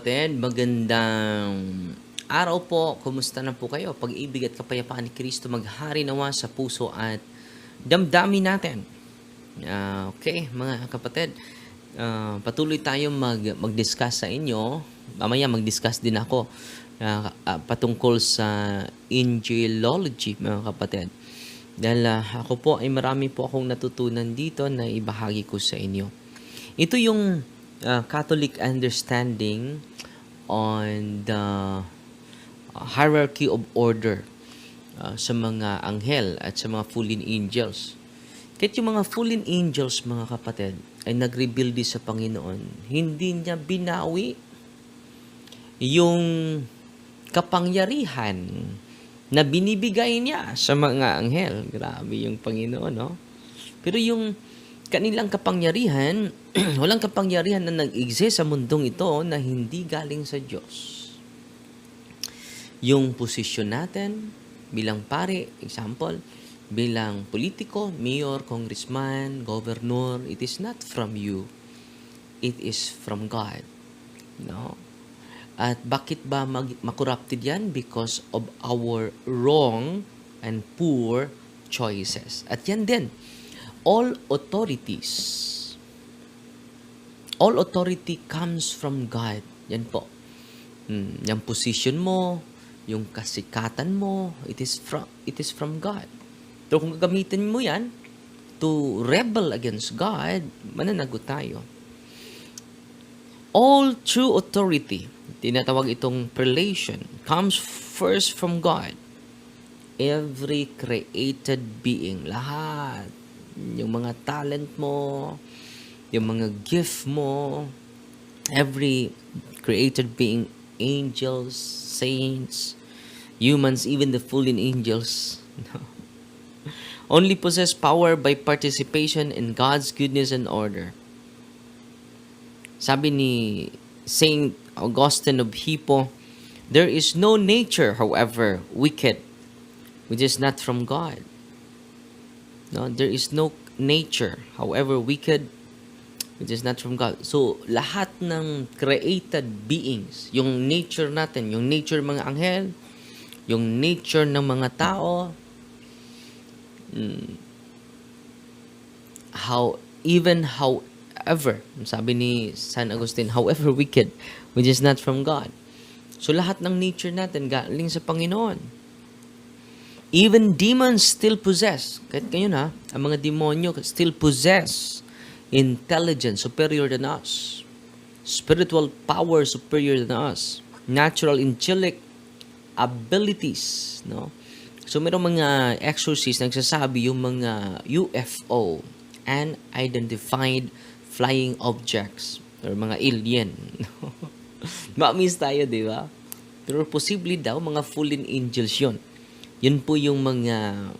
kapatid, magandang araw po. Kumusta na po kayo? Pag-ibig at kapayapaan ni Kristo maghari nawa sa puso at damdamin natin. Okay, mga kapatid, patuloy tayong mag-discuss sa inyo. Mamaya mag-discuss din ako patungkol sa angelology, mga kapatid. Dahil ako po ay marami po akong natutunan dito na ibahagi ko sa inyo. Ito yung Catholic understanding on the hierarchy of order sa mga anghel at sa mga fallen angels. Kahit yung mga fallen angels, mga kapatid, ay nag-reveal din sa Panginoon, hindi niya binawi yung kapangyarihan na binibigay niya sa mga anghel. Grabe yung Panginoon, no? Pero yung kanilang kapangyarihan, walang kapangyarihan na nag-exist sa mundong ito na hindi galing sa Diyos. Yung posisyon natin bilang pare, example, bilang politiko, mayor, congressman, governor, it is not from you. It is from God. No? At bakit ba makorrupted yan? Because of our wrong and poor choices. At yan din, all authority comes from God. Yan po. Yung position mo, yung kasikatan mo, it is from God. Pero kung gagamitin mo yan to rebel against God, mananagot tayo. All true authority, tinatawag itong prelation, comes first from God. Every created being, lahat, yung mga talent mo, yung mga gift mo, every created being, angels, saints, humans, even the fallen angels, only possess power by participation in God's goodness and order. Sabi ni Saint Augustine of Hippo, there is no nature, however wicked, which is not from God. No, there is no nature, however wicked, which is not from God. So, lahat ng created beings, yung nature natin, yung nature ng mga anghel, yung nature ng mga tao, however, sabi ni San Agustin, however wicked, which is not from God. So, lahat ng nature natin galing sa Panginoon. Even demons still possess, kahit ngayon ang mga demonyo still possess intelligence superior than us, spiritual power superior than us, natural angelic abilities, no? So mayroong mga exorcists nagsasabi yung mga UFO, unidentified flying objects, or mga alien. Ma-miss tayo, di ba? Pero possibly daw mga fallen angels yun. Yun po yung mga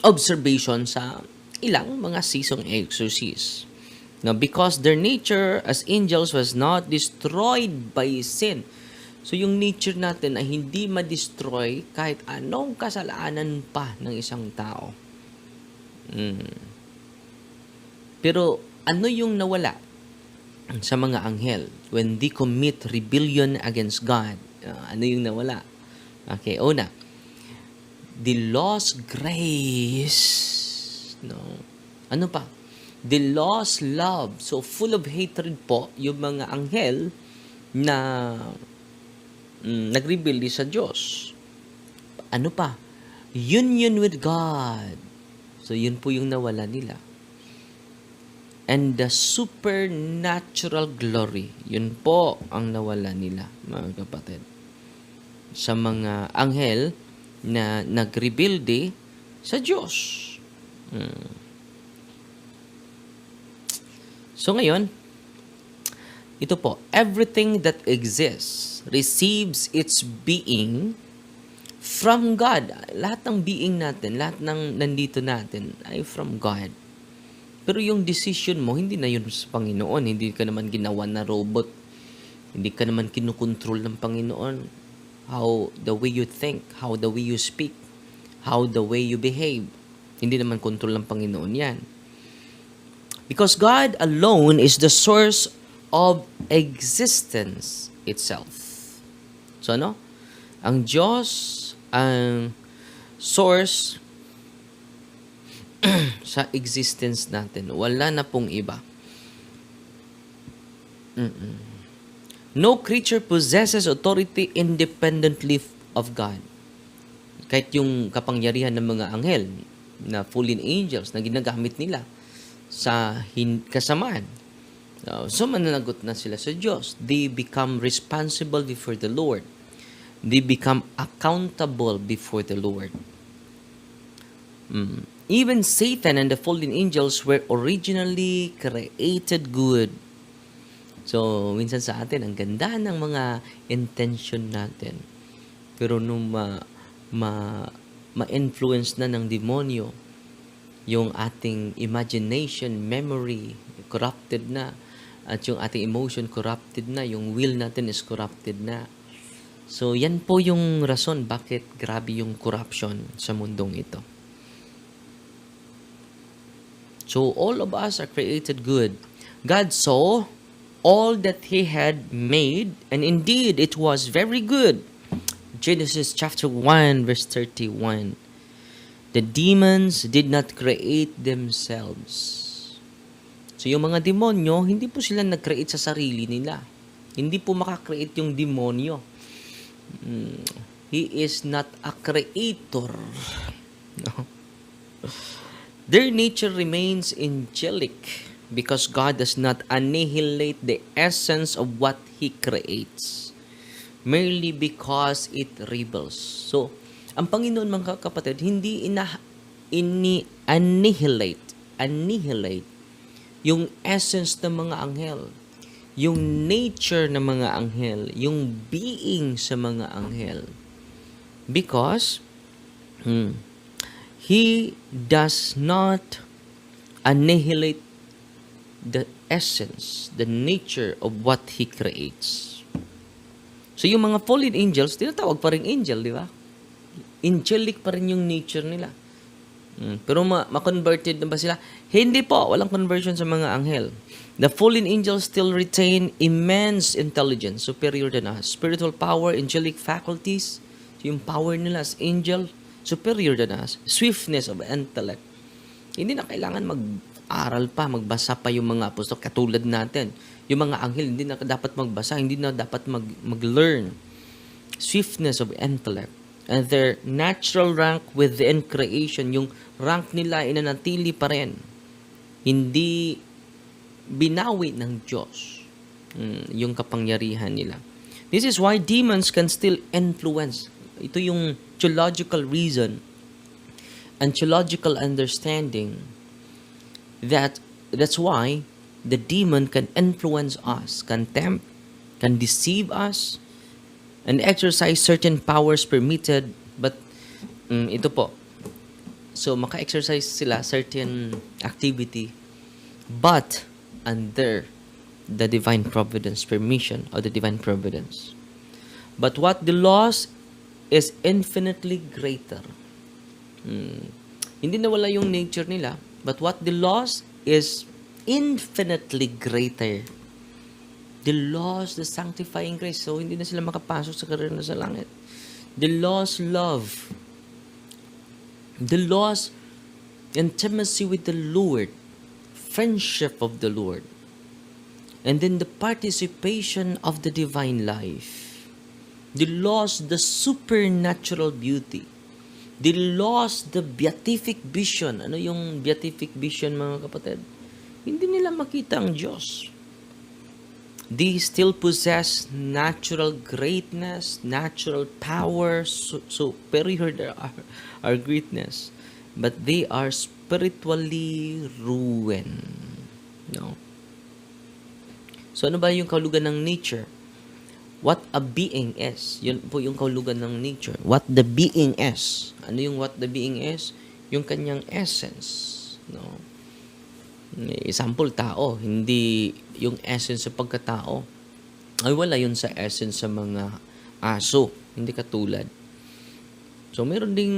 observation sa ilang mga seasong exorcists. Now, because their nature as angels was not destroyed by sin. So, yung nature natin ay hindi ma-destroy kahit anong kasalanan pa ng isang tao. Pero, ano yung nawala sa mga anghel when they commit rebellion against God? Ano yung nawala? Okay, una, the lost grace. No. Ano pa? The lost love. So, full of hatred po yung mga anghel na nag-rebel sa Diyos. Ano pa? Union with God. So, yun po yung nawala nila. And the supernatural glory. Yun po ang nawala nila, mga kapatid. Sa mga anghel na nag-rebel sa Diyos. So ngayon, ito po, everything that exists receives its being from God. Lahat ng being natin, lahat ng nandito natin ay from God. Pero yung decision mo, hindi na yun sa Panginoon. Hindi ka naman ginawa na robot. Hindi ka naman kinukontrol ng Panginoon. How the way you think, how the way you speak, how the way you behave. Hindi naman control ng Panginoon yan. Because God alone is the source of existence itself. So ano? Ang Diyos, ang source sa existence natin. Wala na pong iba. No creature possesses authority independently of God. Kahit yung kapangyarihan ng mga anghel na fallen angels na ginagamit nila sa kasamaan. So mananagot na sila sa Diyos. They become responsible before the Lord. They become accountable before the Lord. Even Satan and the fallen angels were originally created good. So, minsan sa atin, ang ganda ng mga intention natin. Pero nung ma-influence na ng demonyo, yung ating imagination, memory, corrupted na. At yung ating emotion, corrupted na. Yung will natin is corrupted na. So, yan po yung rason bakit grabe yung corruption sa mundong ito. So, all of us are created good. God saw all that He had made, and indeed, it was very good. Genesis chapter 1, verse 31. The demons did not create themselves. So, yung mga demonyo, hindi po sila nag-create sa sarili nila. Hindi po makakreate yung demonyo. He is not a creator. No. Their nature remains angelic because God does not annihilate the essence of what He creates merely because it rebels. So, ang Panginoon mga kapatid, hindi annihilate yung essence ng mga anghel, yung nature ng mga anghel, yung being sa mga anghel. Because He does not annihilate the essence, the nature of what He creates. So yung mga fallen angels, tinatawag pa rin angel, di ba? Angelic pa rin yung nature nila. Pero ma-converted na ba sila? Hindi po, walang conversion sa mga anghel. The fallen angels still retain immense intelligence, superior than us. Spiritual power, angelic faculties, so yung power nila as angel, superior than us. Swiftness of intellect. Hindi na kailangan mag-aral pa, magbasa pa yung mga apostol katulad natin. Yung mga anghel, hindi na dapat magbasa, hindi na dapat mag-learn. Swiftness of intellect. And their natural rank within creation, yung rank nila inanatili pa rin. Hindi binawi ng Diyos yung kapangyarihan nila. This is why demons can still influence. Ito yung theological reason and theological understanding that's why the demon can influence us, can tempt, can deceive us, and exercise certain powers permitted. But ito po, so maka-exercise sila certain activity but under the divine providence, permission of the divine providence. But what the laws is infinitely greater. Hindi nawala yung nature nila, but what the laws is infinitely greater. The laws, the sanctifying grace. So, hindi na sila makapasok sa karera sa langit. The laws, love. The laws, intimacy with the Lord. Friendship of the Lord. And then the participation of the divine life. The laws, the supernatural beauty. The laws, the beatific vision. Ano yung beatific vision, mga kapatid? Hindi nila makita ang Diyos. They still possess natural greatness, natural power, superior to our greatness. But they are spiritually ruined. No? So ano ba yung kahulugan ng nature? What a being is. Yun po yung kahulugan ng nature. What the being is. Ano yung what the being is? Yung kanyang essence. No? Example, tao. Hindi yung essence sa pagkatao. Ay wala yun sa essence sa mga aso. Hindi katulad. So, meron ding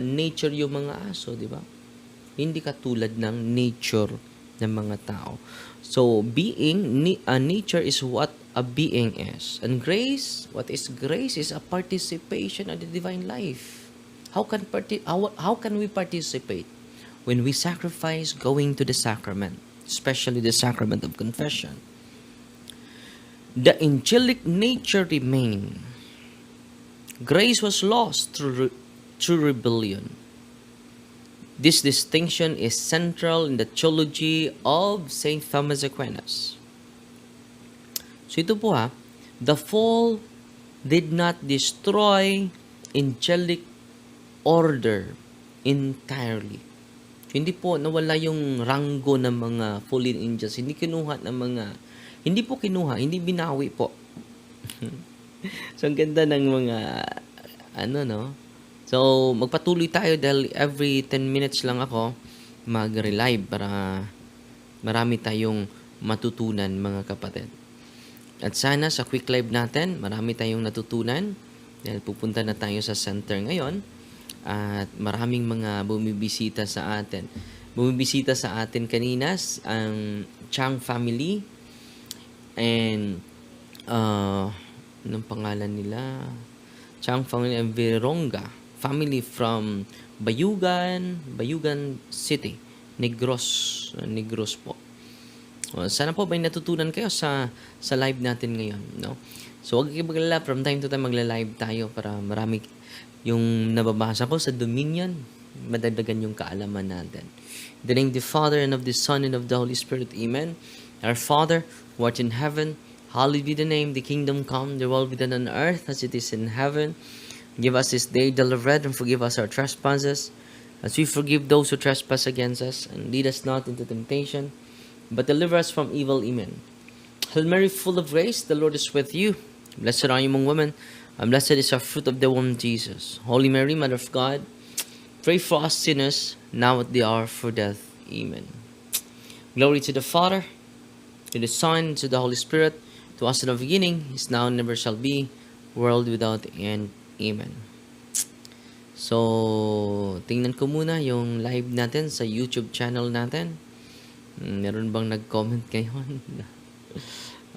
nature yung mga aso, di ba? Hindi katulad ng nature ng mga tao. So, being, nature is what a being is. And grace, what is grace? Is a participation of the divine life. How can we participate? When we sacrifice going to the sacrament, especially the sacrament of confession. The angelic nature remained. Grace was lost through rebellion. This distinction is central in the theology of Saint Thomas Aquinas. So ito po the fall did not destroy angelic order entirely. So, hindi po nawala yung ranggo ng mga fallen angels. Hindi binawi po. So, ang ganda ng mga, So, magpatuloy tayo dahil every 10 minutes lang ako mag-relive para marami tayong matutunan, mga kapatid. At sana sa quick live natin, marami tayong natutunan dahil pupunta na tayo sa center ngayon at maraming mga bumibisita sa atin. Bumibisita sa atin kanina ang Chang family and anong pangalan nila? Chang family and Vironga family from Bayugan City, Negros po. Sana po may natutunan kayo sa live natin ngayon, no? So wag kayo maglala, from time to time magla-live tayo para marami yung nababasa ko sa Dominion, madagdagan yung kaalaman natin. In the name of the Father and of the Son and of the Holy Spirit, Amen. Our Father, who art in heaven, hallowed be the name, the kingdom come, the will be done on earth as it is in heaven. Give us this day daily bread, and forgive us our trespasses, as we forgive those who trespass against us. And lead us not into temptation, but deliver us from evil. Amen. Hail Mary, full of grace, the Lord is with you. Blessed are you among women, and blessed is our fruit of the womb, Jesus. Holy Mary, Mother of God, pray for us sinners, now at the hour of death. Amen. Glory to the Father, to the Son, to the Holy Spirit, to us in the beginning, is now, and never shall be, world without end. Amen. So, tingnan ko muna yung live natin sa YouTube channel natin. Meron bang nag-comment ngayon?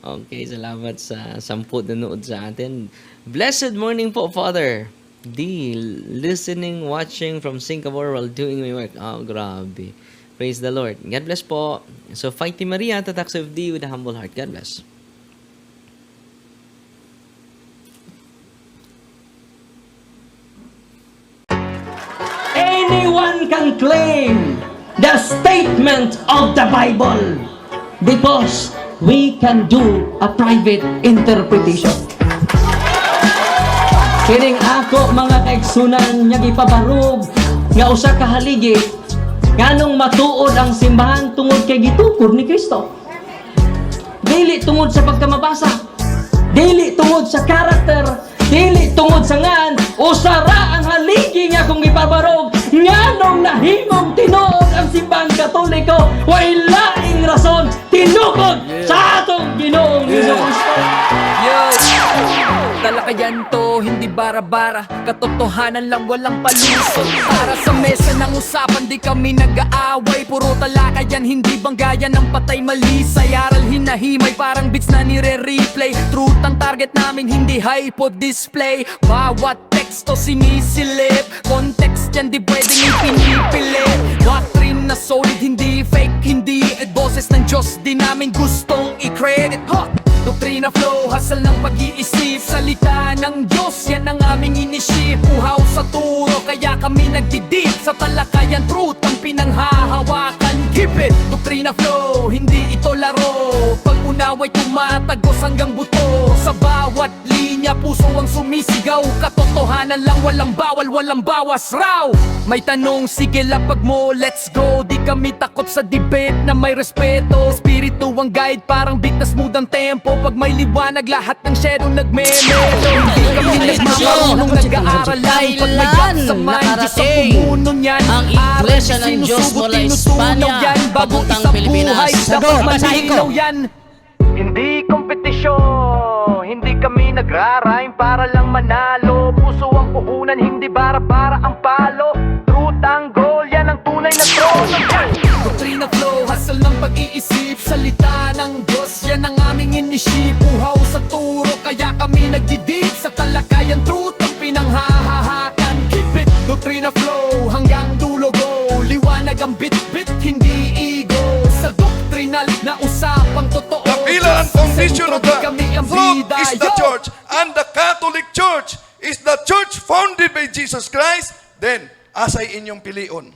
Okay, salamat sa 10 nanood sa atin. Blessed morning po, Father. D, listening, watching from Singapore while doing my work. Oh, grabe. Praise the Lord. God bless po. So, Fighting Maria, Tatak of D with a humble heart. God bless. Anyone can claim the statement of the Bible because we can do a private interpretation. Kining ako mga kaigsunan nga gipabarog nga usa ka haligi nganong matuod ang simbahan tungod kay gitukod ni Kristo. Dili tungod sa pagkamabasa, dili tungod sa karakter, dili tungod sa ngan usara ang haligi nga kung gipabarog nganong nahimong tinuod ang simbahang Katoliko way laing rason tinukod sa atong Ginoong Hesus-Kristo. Talakayan to, hindi bara-bara, katotohanan lang, walang palusot. Para sa mesa ng usapan, di kami nag-aaway. Puro talakayan, hindi banggayan ng patay mali. Sayaral hinahimay, parang beats na nire-replay. Truth ang target namin, hindi hypo display. Bawat teksto sinisilip, context yan di pwedeng ipinipilit. Doctrine na solid, hindi fake, hindi boses ng Diyos, di namin gustong i-credit. Doktrina flow, hasal ng pag-iisip, salita ng Diyos, yan ang aming inisip. Uhaw sa turo, kaya kami nagdidip sa talakayan, truth ang pinanghahawakan. Keep it! Doktrina flow, hindi ito laro. Pag-unaway tumatagos hanggang buto. Sa bawat linya, puso ang sumisigaw. Katotohanan lang, walang bawal, walang bawas raw. May tanong, sige lapag mo, let's go. Di kami takot sa debate na may respeto. Spirito ang guide, parang beat na smooth ang tempo. Pag may liwanag, lahat ng shadow nagme-medo. Hindi kami nagmamarunong nag-aaral lang. Pag may gap sa mind, Diyos ang pumuno niyan. Ang Iglesia ng Diyos mula Espanya papuntang Pilipinas. Sagot, malinaw yan. Hindi kompetisyon, hindi kami nagra-rhyme para lang manalo. Puso ang puhunan, hindi bara-bara ang palo. Truth ang goal, yan ang tunay na trono. Doktrina flow, hasal ng pag-iisip, salita ng Diyos, yan ang aming inisip. Uhaw sa and foundation of the Kami ang truth bida, is the yo! church, and the Catholic Church is the church founded by Jesus Christ, then asay inyong pilion.